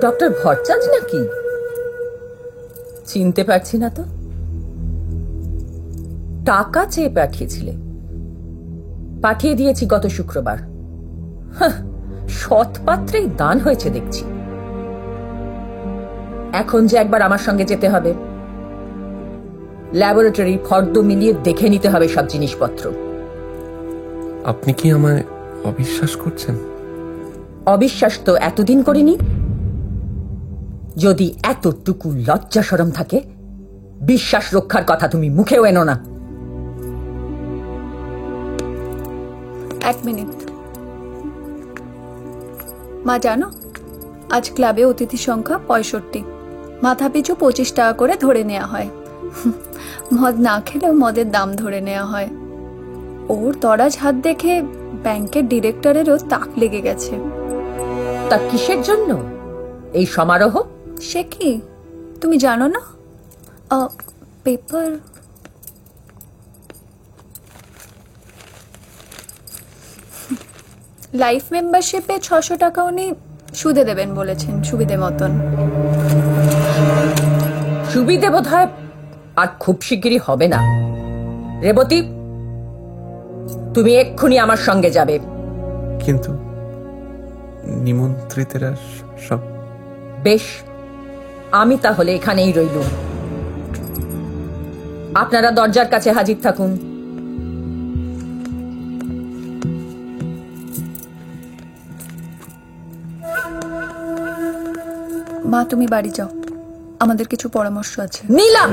Doctor Bhattacharya নাকি? চিনতে পারছি না তো। টাকা চেয়ে পাঠিয়েছিলে, পাঠিয়ে দিয়েছি গত শুক্রবার। সৎপাত্রেই দান হয়েছে দেখছি। এখন যে একবার আমার সঙ্গে যেতে হবে, ল্যাবরেটরি ফর্দ মিলিয়ে দেখে নিতে হবে সব জিনিসপত্র। আপনি কি আমায় অবিশ্বাস করছেন? অবিশ্বাস তো এতদিন করিনি। যদি এতটুকু লজ্জা শরম থাকে, বিশ্বাস রক্ষার কথা তুমি মুখেও এনো না। এক মিনিট মা, জানো আজ ক্লাবে অতিথি সংখ্যা 65, মাথা পিছু 25 টাকা করে ধরে নেওয়া হয়। মদ না খেলেও মদের দাম ধরে নেওয়া হয়। ওর দরাজ হাত দেখে ব্যাংকের ডিরেক্টরেরও তাক লেগে গেছে। তা কিসের জন্য এই সমারোহ? সে কি তুমি জানো না? পেপার লাইফ মেম্বারশিপে 600 টাকা উনি সুদে দেবেন বলেছেন, সুবিধে মতন। সুবিধে বোধ হয় আর খুব শিগগিরই হবে না। রেবতী, তুমি এক্ষুনি আমার সঙ্গে যাবে। কিন্তু নিমন্ত্রিতেরা সব। বেশ, আমি তাহলে এখানেই রইলুম। আপনারা দরজার কাছে হাজির থাকুন। মা তুমি বাড়ি যাও, আমাদের কিছু পরামর্শ আছে। নীলা,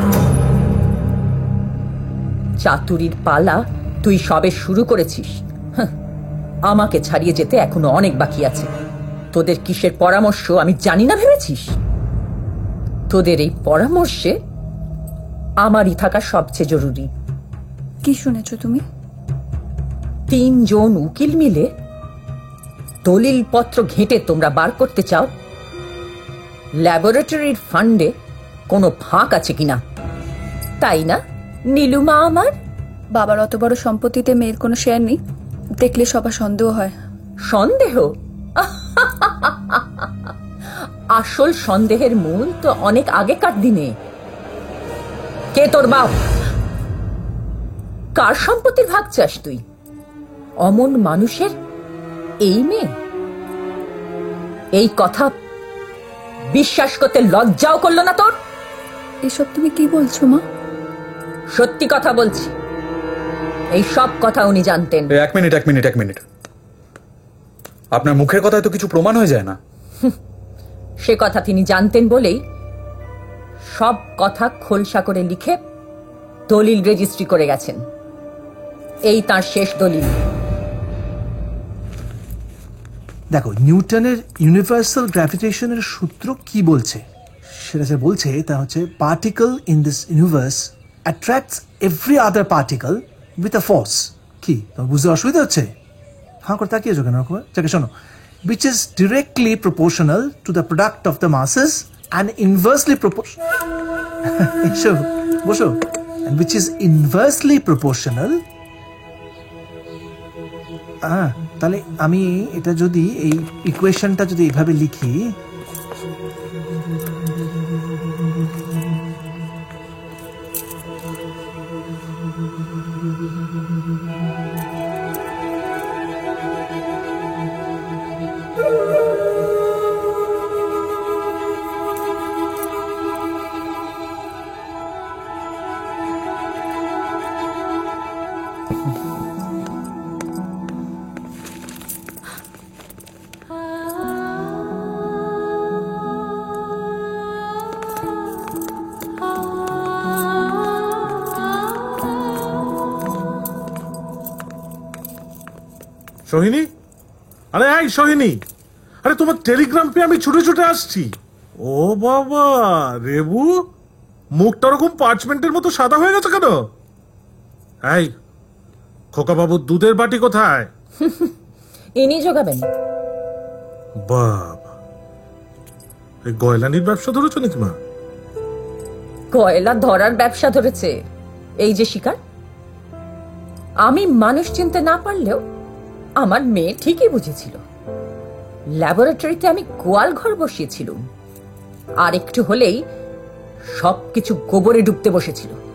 চাতুরীর পালা তুই সবে শুরু করেছিস। আমাকে ছাড়িয়ে যেতে এখনো অনেক বাকি আছে। তোদের কিসের পরামর্শ আমি জানি না ভেবেছিস? তোদের এই পরামর্শে আমারই থাকা সবচেয়ে জরুরি। কি শুনেছো তুমি? 3 জন উকিল মিলে দলিল পত্র ঘেঁটে তোমরা বার করতে চাও ল্যাবরেটরির ফান্ডে কোনো ফাঁক আছে কিনা, তাই না নীলুমা আমার? বাবার অত বড় সম্পত্তিতে মেয়ের কোনো শেয়ার নেই, দেখলে সবার সন্দেহ হয়। সন্দেহ? আসল সন্দেহের মূল তো অনেক আগেকার দিনে। কে তোর বাপ? কার সম্পত্তির ভাগ চাস তুই? অমন মানুষের এই মেয়ে? এই কথা বিশ্বাস করতে লজ্জাও করলো না তোর? এসব তুমি কি বলছো মা? সত্যি কথা বলছি। এই সব কথা উনি জানতেন। এক মিনিট। আপনার মুখের কথায় তো কিছু প্রমাণ হয়ে যায় না। সে কথা তিনি জানতেন বলেই সব কথা খোলসা করে লিখে দলিল রেজিস্ট্রি করে গেছেন। এই তার শেষ দলিল। দেখো, নিউটনের ইউনিভার্সাল গ্র্যাভিটেশনের সূত্র কি বলছে, সেটা যে বলছে তা হচ্ছে particle in this universe attracts every other particle with a force. কি তোমার বুঝতে অসুবিধা হচ্ছে? হাঁ করে তাকিয়েছো কেন? যাকে শোনো, which is directly proportional to the product of the masses and inversely বসো, and which is inversely proportional। তাহলে আমি এটা যদি এই ইকুয়েশনটা যদি এইভাবে লিখি, সোহিনী, আরে এই সোহিনী, আরে তোমার টেলিগ্রাম পেয়ে আমি ছুটে ছুটে আসছি। ও বাবা রেবু, মুখটা ওরকম পার্চমেন্টের মতো সাদা হয়ে গেছে কেন? এই খোকা বাবুর দুধের বাটি কোথায়? ইনি যোগাবেন। বাবা, এই গয়লানির ব্যবসা ধরেছ নাকি মা? কয়লা ধরার ব্যবসা ধরেছে এই যে শিকার। আমি মানুষ চিনতে না পারলেও আমার মেয়ে ঠিকই বুঝেছিল। ল্যাবরেটরিতে আমি গোয়াল ঘর বসিয়েছিলাম, আর একটু হলেই সবকিছু গোবরে ডুবতে বসেছিল।